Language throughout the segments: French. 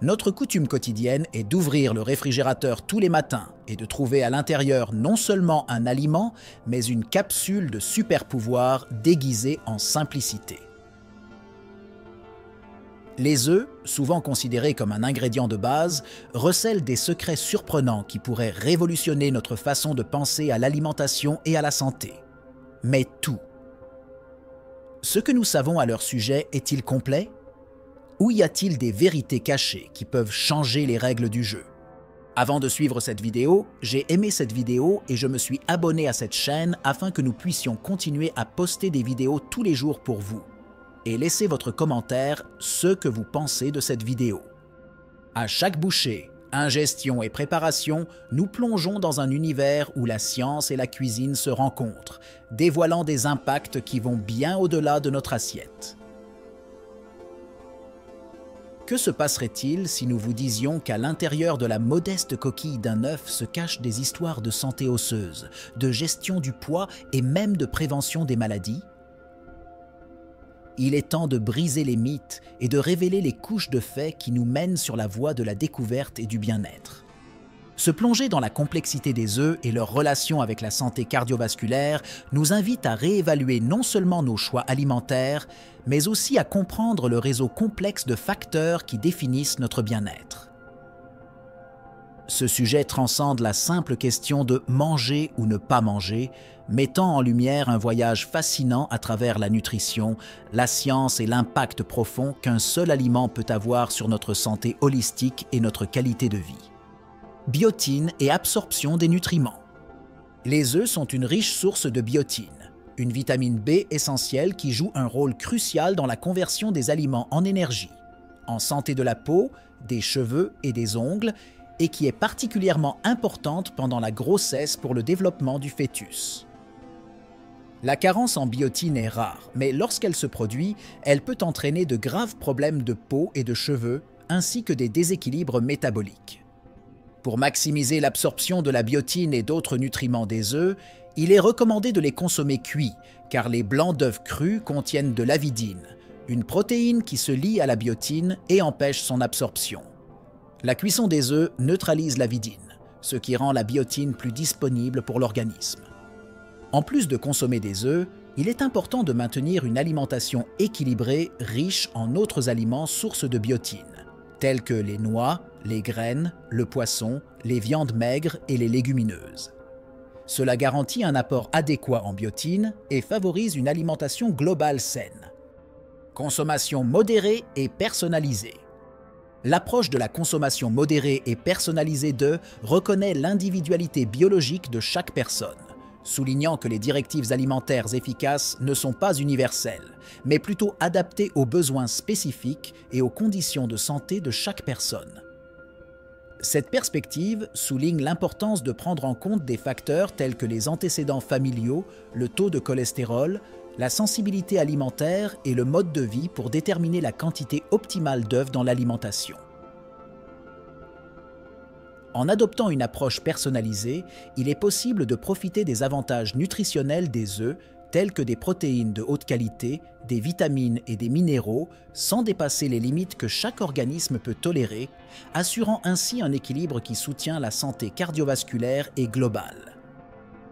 Notre coutume quotidienne est d'ouvrir le réfrigérateur tous les matins et de trouver à l'intérieur non seulement un aliment, mais une capsule de super pouvoir déguisée en simplicité. Les œufs, souvent considérés comme un ingrédient de base, recèlent des secrets surprenants qui pourraient révolutionner notre façon de penser à l'alimentation et à la santé. Mais tout. Ce que nous savons à leur sujet est-il complet? Ou y a-t-il des vérités cachées qui peuvent changer les règles du jeu? Avant de suivre cette vidéo, j'ai aimé cette vidéo et je me suis abonné à cette chaîne afin que nous puissions continuer à poster des vidéos tous les jours pour vous. Et laissez votre commentaire ce que vous pensez de cette vidéo. À chaque bouchée, ingestion et préparation, nous plongeons dans un univers où la science et la cuisine se rencontrent, dévoilant des impacts qui vont bien au-delà de notre assiette. Que se passerait-il si nous vous disions qu'à l'intérieur de la modeste coquille d'un œuf se cachent des histoires de santé osseuse, de gestion du poids et même de prévention des maladies? Il est temps de briser les mythes et de révéler les couches de faits qui nous mènent sur la voie de la découverte et du bien-être. Se plonger dans la complexité des œufs et leur relation avec la santé cardiovasculaire nous invite à réévaluer non seulement nos choix alimentaires, mais aussi à comprendre le réseau complexe de facteurs qui définissent notre bien-être. Ce sujet transcende la simple question de manger ou ne pas manger, mettant en lumière un voyage fascinant à travers la nutrition, la science et l'impact profond qu'un seul aliment peut avoir sur notre santé holistique et notre qualité de vie. Biotine et absorption des nutriments. Les œufs sont une riche source de biotine, une vitamine B essentielle qui joue un rôle crucial dans la conversion des aliments en énergie, en santé de la peau, des cheveux et des ongles, et qui est particulièrement importante pendant la grossesse pour le développement du fœtus. La carence en biotine est rare, mais lorsqu'elle se produit, elle peut entraîner de graves problèmes de peau et de cheveux, ainsi que des déséquilibres métaboliques. Pour maximiser l'absorption de la biotine et d'autres nutriments des œufs, il est recommandé de les consommer cuits, car les blancs d'œufs crus contiennent de l'avidine, une protéine qui se lie à la biotine et empêche son absorption. La cuisson des œufs neutralise l'avidine, ce qui rend la biotine plus disponible pour l'organisme. En plus de consommer des œufs, il est important de maintenir une alimentation équilibrée, riche en autres aliments sources de biotine, tels que les noix, les graines, le poisson, les viandes maigres et les légumineuses. Cela garantit un apport adéquat en biotine et favorise une alimentation globale saine. Consommation modérée et personnalisée. L'approche de la consommation modérée et personnalisée d'œufs reconnaît l'individualité biologique de chaque personne, soulignant que les directives alimentaires efficaces ne sont pas universelles, mais plutôt adaptées aux besoins spécifiques et aux conditions de santé de chaque personne. Cette perspective souligne l'importance de prendre en compte des facteurs tels que les antécédents familiaux, le taux de cholestérol, la sensibilité alimentaire et le mode de vie pour déterminer la quantité optimale d'œufs dans l'alimentation. En adoptant une approche personnalisée, il est possible de profiter des avantages nutritionnels des œufs, tels que des protéines de haute qualité, des vitamines et des minéraux, sans dépasser les limites que chaque organisme peut tolérer, assurant ainsi un équilibre qui soutient la santé cardiovasculaire et globale.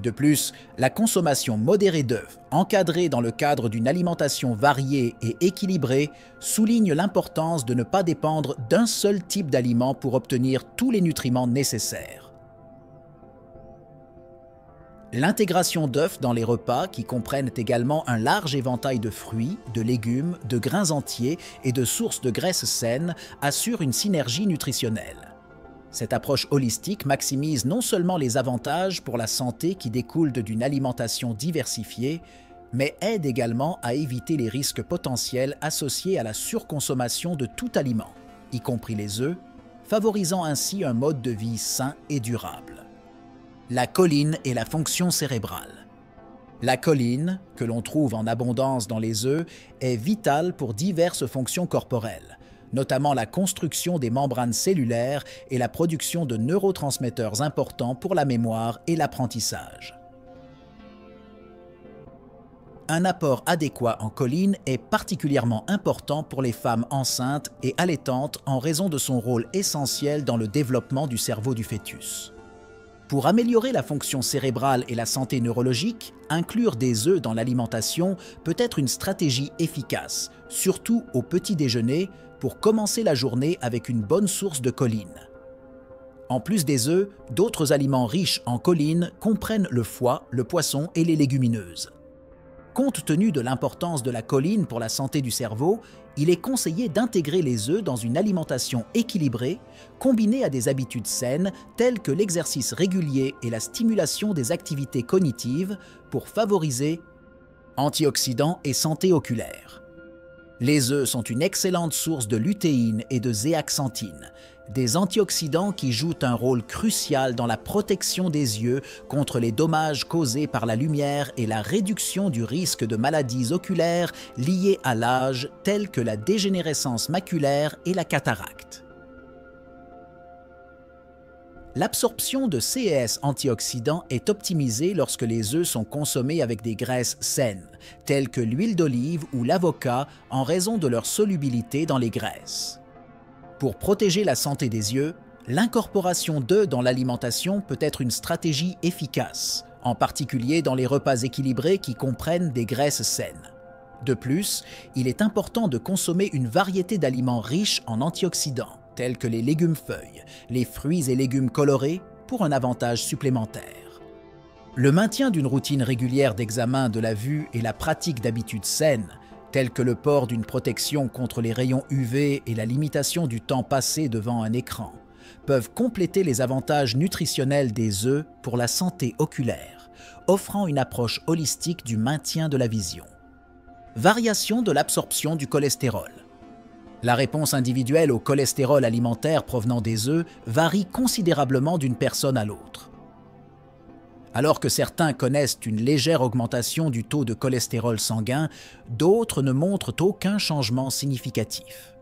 De plus, la consommation modérée d'œufs, encadrée dans le cadre d'une alimentation variée et équilibrée, souligne l'importance de ne pas dépendre d'un seul type d'aliment pour obtenir tous les nutriments nécessaires. L'intégration d'œufs dans les repas, qui comprennent également un large éventail de fruits, de légumes, de grains entiers et de sources de graisses saines, assure une synergie nutritionnelle. Cette approche holistique maximise non seulement les avantages pour la santé qui découlent d'une alimentation diversifiée, mais aide également à éviter les risques potentiels associés à la surconsommation de tout aliment, y compris les œufs, favorisant ainsi un mode de vie sain et durable. La choline et la fonction cérébrale. La choline, que l'on trouve en abondance dans les œufs, est vitale pour diverses fonctions corporelles, notamment la construction des membranes cellulaires et la production de neurotransmetteurs importants pour la mémoire et l'apprentissage. Un apport adéquat en choline est particulièrement important pour les femmes enceintes et allaitantes en raison de son rôle essentiel dans le développement du cerveau du fœtus. Pour améliorer la fonction cérébrale et la santé neurologique, inclure des œufs dans l'alimentation peut être une stratégie efficace, surtout au petit déjeuner, pour commencer la journée avec une bonne source de choline. En plus des œufs, d'autres aliments riches en choline comprennent le foie, le poisson et les légumineuses. Compte tenu de l'importance de la choline pour la santé du cerveau, il est conseillé d'intégrer les œufs dans une alimentation équilibrée, combinée à des habitudes saines telles que l'exercice régulier et la stimulation des activités cognitives pour favoriser antioxydants et santé oculaire. Les œufs sont une excellente source de lutéine et de zéaxanthine, des antioxydants qui jouent un rôle crucial dans la protection des yeux contre les dommages causés par la lumière et la réduction du risque de maladies oculaires liées à l'âge telles que la dégénérescence maculaire et la cataracte. L'absorption de ces antioxydants est optimisée lorsque les œufs sont consommés avec des graisses saines, telles que l'huile d'olive ou l'avocat, en raison de leur solubilité dans les graisses. Pour protéger la santé des yeux, l'incorporation d'œufs dans l'alimentation peut être une stratégie efficace, en particulier dans les repas équilibrés qui comprennent des graisses saines. De plus, il est important de consommer une variété d'aliments riches en antioxydants, tels que les légumes-feuilles, les fruits et légumes colorés, pour un avantage supplémentaire. Le maintien d'une routine régulière d'examen de la vue et la pratique d'habitudes saines, telles que le port d'une protection contre les rayons UV et la limitation du temps passé devant un écran, peuvent compléter les avantages nutritionnels des œufs pour la santé oculaire, offrant une approche holistique du maintien de la vision. Variation de l'absorption du cholestérol. La réponse individuelle au cholestérol alimentaire provenant des œufs varie considérablement d'une personne à l'autre. Alors que certains connaissent une légère augmentation du taux de cholestérol sanguin, d'autres ne montrent aucun changement significatif.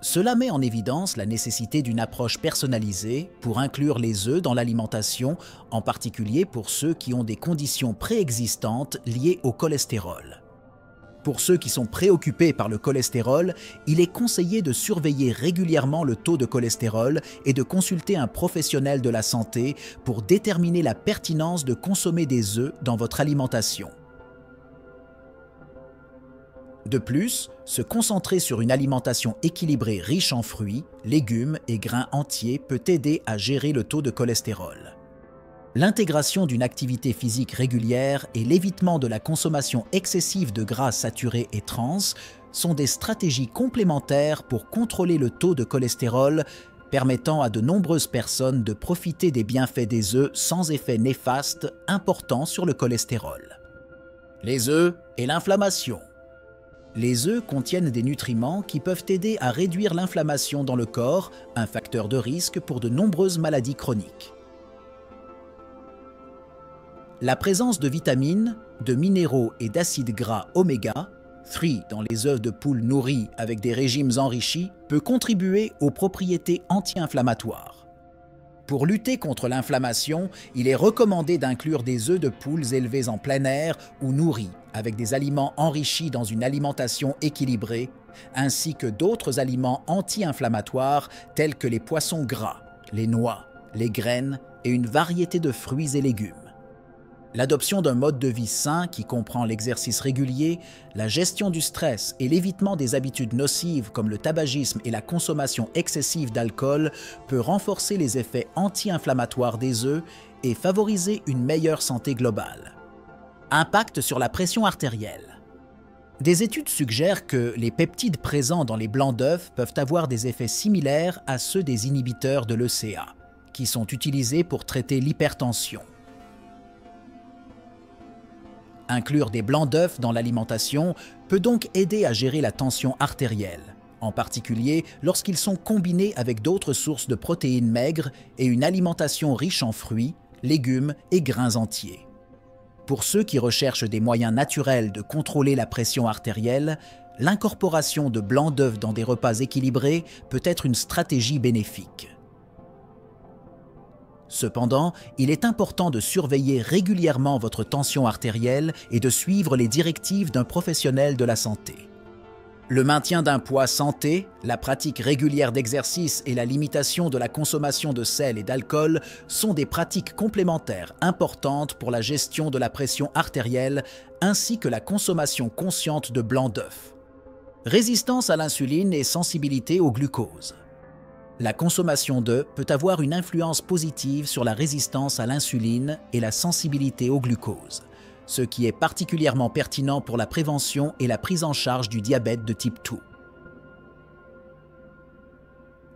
Cela met en évidence la nécessité d'une approche personnalisée pour inclure les œufs dans l'alimentation, en particulier pour ceux qui ont des conditions préexistantes liées au cholestérol. Pour ceux qui sont préoccupés par le cholestérol, il est conseillé de surveiller régulièrement le taux de cholestérol et de consulter un professionnel de la santé pour déterminer la pertinence de consommer des œufs dans votre alimentation. De plus, se concentrer sur une alimentation équilibrée riche en fruits, légumes et grains entiers peut aider à gérer le taux de cholestérol. L'intégration d'une activité physique régulière et l'évitement de la consommation excessive de gras saturés et trans sont des stratégies complémentaires pour contrôler le taux de cholestérol, permettant à de nombreuses personnes de profiter des bienfaits des œufs sans effet néfaste important sur le cholestérol. Les œufs et l'inflammation. Les œufs contiennent des nutriments qui peuvent aider à réduire l'inflammation dans le corps, un facteur de risque pour de nombreuses maladies chroniques. La présence de vitamines, de minéraux et d'acides gras oméga 3 dans les œufs de poule nourris avec des régimes enrichis peut contribuer aux propriétés anti-inflammatoires. Pour lutter contre l'inflammation, il est recommandé d'inclure des œufs de poules élevés en plein air ou nourris avec des aliments enrichis dans une alimentation équilibrée, ainsi que d'autres aliments anti-inflammatoires tels que les poissons gras, les noix, les graines et une variété de fruits et légumes. L'adoption d'un mode de vie sain qui comprend l'exercice régulier, la gestion du stress et l'évitement des habitudes nocives comme le tabagisme et la consommation excessive d'alcool peut renforcer les effets anti-inflammatoires des œufs et favoriser une meilleure santé globale. Impact sur la pression artérielle. Des études suggèrent que les peptides présents dans les blancs d'œufs peuvent avoir des effets similaires à ceux des inhibiteurs de l'ECA, qui sont utilisés pour traiter l'hypertension. Inclure des blancs d'œufs dans l'alimentation peut donc aider à gérer la tension artérielle, en particulier lorsqu'ils sont combinés avec d'autres sources de protéines maigres et une alimentation riche en fruits, légumes et grains entiers. Pour ceux qui recherchent des moyens naturels de contrôler la pression artérielle, l'incorporation de blancs d'œufs dans des repas équilibrés peut être une stratégie bénéfique. Cependant, il est important de surveiller régulièrement votre tension artérielle et de suivre les directives d'un professionnel de la santé. Le maintien d'un poids santé, la pratique régulière d'exercice et la limitation de la consommation de sel et d'alcool sont des pratiques complémentaires importantes pour la gestion de la pression artérielle ainsi que la consommation consciente de blanc d'œuf. Résistance à l'insuline et sensibilité au glucose. La consommation d'œufs peut avoir une influence positive sur la résistance à l'insuline et la sensibilité au glucose, ce qui est particulièrement pertinent pour la prévention et la prise en charge du diabète de type 2.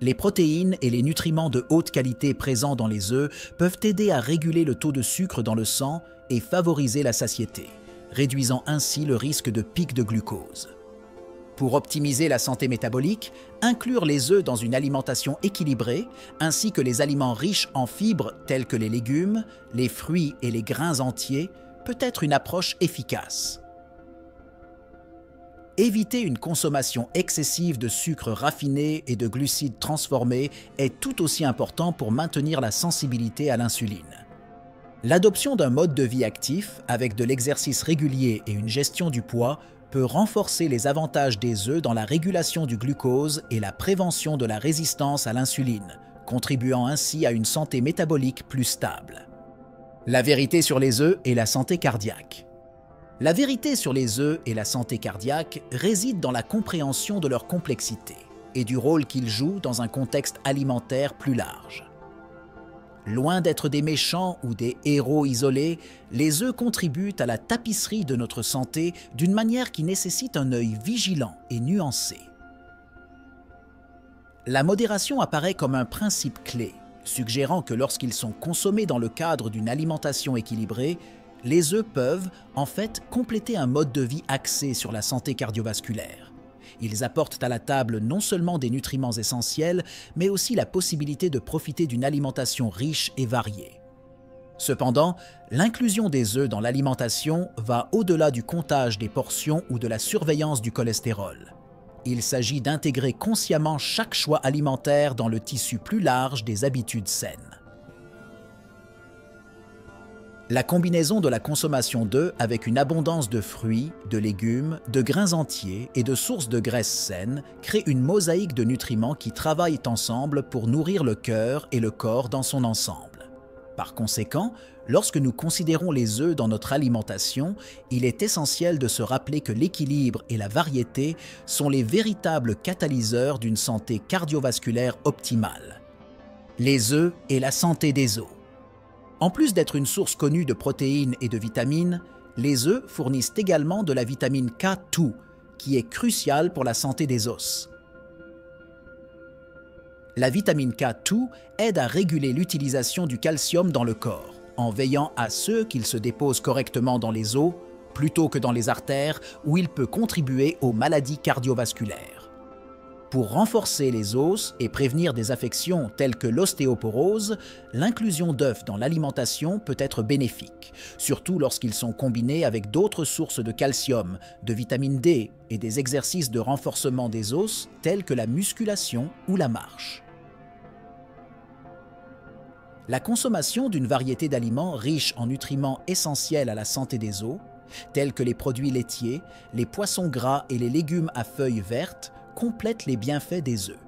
Les protéines et les nutriments de haute qualité présents dans les œufs peuvent aider à réguler le taux de sucre dans le sang et favoriser la satiété, réduisant ainsi le risque de pic de glucose. Pour optimiser la santé métabolique, inclure les œufs dans une alimentation équilibrée, ainsi que les aliments riches en fibres tels que les légumes, les fruits et les grains entiers, peut être une approche efficace. Éviter une consommation excessive de sucre raffiné et de glucides transformés est tout aussi important pour maintenir la sensibilité à l'insuline. L'adoption d'un mode de vie actif, avec de l'exercice régulier et une gestion du poids, peut renforcer les avantages des œufs dans la régulation du glucose et la prévention de la résistance à l'insuline, contribuant ainsi à une santé métabolique plus stable. La vérité sur les œufs et la santé cardiaque. La vérité sur les œufs et la santé cardiaque réside dans la compréhension de leur complexité et du rôle qu'ils jouent dans un contexte alimentaire plus large. Loin d'être des méchants ou des héros isolés, les œufs contribuent à la tapisserie de notre santé d'une manière qui nécessite un œil vigilant et nuancé. La modération apparaît comme un principe clé, suggérant que lorsqu'ils sont consommés dans le cadre d'une alimentation équilibrée, les œufs peuvent, en fait, compléter un mode de vie axé sur la santé cardiovasculaire. Ils apportent à la table non seulement des nutriments essentiels, mais aussi la possibilité de profiter d'une alimentation riche et variée. Cependant, l'inclusion des œufs dans l'alimentation va au-delà du comptage des portions ou de la surveillance du cholestérol. Il s'agit d'intégrer consciemment chaque choix alimentaire dans le tissu plus large des habitudes saines. La combinaison de la consommation d'œufs avec une abondance de fruits, de légumes, de grains entiers et de sources de graisses saines crée une mosaïque de nutriments qui travaillent ensemble pour nourrir le cœur et le corps dans son ensemble. Par conséquent, lorsque nous considérons les œufs dans notre alimentation, il est essentiel de se rappeler que l'équilibre et la variété sont les véritables catalyseurs d'une santé cardiovasculaire optimale. Les œufs et la santé des os. En plus d'être une source connue de protéines et de vitamines, les œufs fournissent également de la vitamine K2, qui est cruciale pour la santé des os. La vitamine K2 aide à réguler l'utilisation du calcium dans le corps, en veillant à ce qu'il se dépose correctement dans les os, plutôt que dans les artères, où il peut contribuer aux maladies cardiovasculaires. Pour renforcer les os et prévenir des affections telles que l'ostéoporose, l'inclusion d'œufs dans l'alimentation peut être bénéfique, surtout lorsqu'ils sont combinés avec d'autres sources de calcium, de vitamine D et des exercices de renforcement des os tels que la musculation ou la marche. La consommation d'une variété d'aliments riches en nutriments essentiels à la santé des os, tels que les produits laitiers, les poissons gras et les légumes à feuilles vertes, complète les bienfaits des œufs.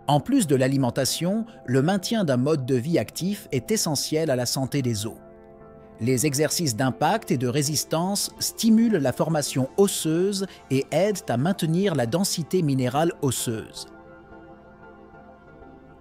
En plus de l'alimentation, le maintien d'un mode de vie actif est essentiel à la santé des os. Les exercices d'impact et de résistance stimulent la formation osseuse et aident à maintenir la densité minérale osseuse.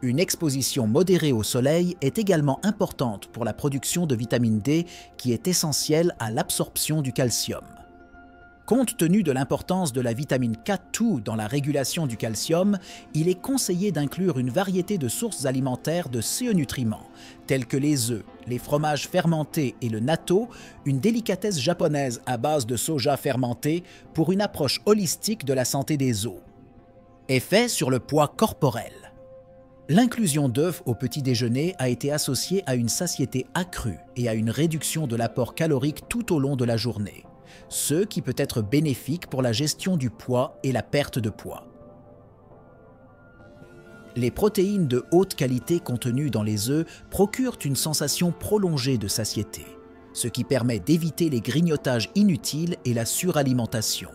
Une exposition modérée au soleil est également importante pour la production de vitamine D qui est essentielle à l'absorption du calcium. Compte tenu de l'importance de la vitamine K2 dans la régulation du calcium, il est conseillé d'inclure une variété de sources alimentaires de ces nutriments, tels que les œufs, les fromages fermentés et le natto, une délicatesse japonaise à base de soja fermenté, pour une approche holistique de la santé des os. Effet sur le poids corporel. L'inclusion d'œufs au petit déjeuner a été associée à une satiété accrue et à une réduction de l'apport calorique tout au long de la journée, ce qui peut être bénéfique pour la gestion du poids et la perte de poids. Les protéines de haute qualité contenues dans les œufs procurent une sensation prolongée de satiété, ce qui permet d'éviter les grignotages inutiles et la suralimentation.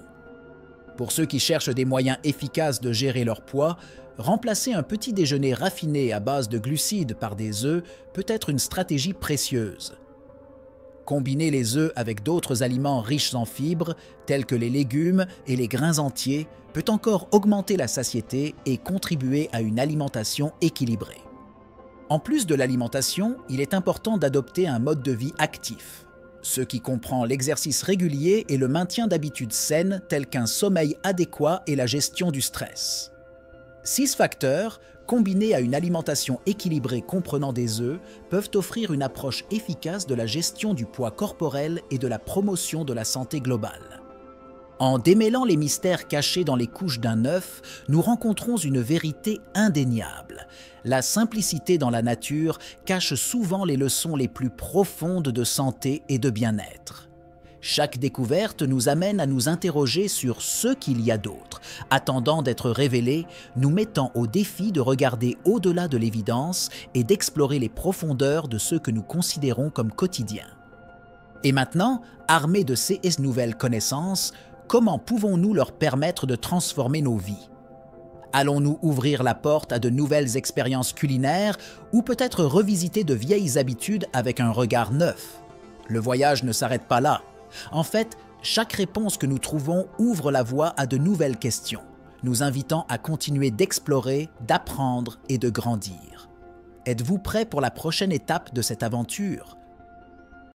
Pour ceux qui cherchent des moyens efficaces de gérer leur poids, remplacer un petit déjeuner raffiné à base de glucides par des œufs peut être une stratégie précieuse. Combiner les œufs avec d'autres aliments riches en fibres, tels que les légumes et les grains entiers, peut encore augmenter la satiété et contribuer à une alimentation équilibrée. En plus de l'alimentation, il est important d'adopter un mode de vie actif, ce qui comprend l'exercice régulier et le maintien d'habitudes saines telles qu'un sommeil adéquat et la gestion du stress. 6 facteurs, combinés à une alimentation équilibrée comprenant des œufs, peuvent offrir une approche efficace de la gestion du poids corporel et de la promotion de la santé globale. En démêlant les mystères cachés dans les couches d'un œuf, nous rencontrons une vérité indéniable. La simplicité dans la nature cache souvent les leçons les plus profondes de santé et de bien-être. Chaque découverte nous amène à nous interroger sur ce qu'il y a d'autre, attendant d'être révélé, nous mettant au défi de regarder au-delà de l'évidence et d'explorer les profondeurs de ce que nous considérons comme quotidien. Et maintenant, armés de ces nouvelles connaissances, comment pouvons-nous leur permettre de transformer nos vies? Allons-nous ouvrir la porte à de nouvelles expériences culinaires ou peut-être revisiter de vieilles habitudes avec un regard neuf? Le voyage ne s'arrête pas là. En fait, chaque réponse que nous trouvons ouvre la voie à de nouvelles questions, nous invitant à continuer d'explorer, d'apprendre et de grandir. Êtes-vous prêt pour la prochaine étape de cette aventure?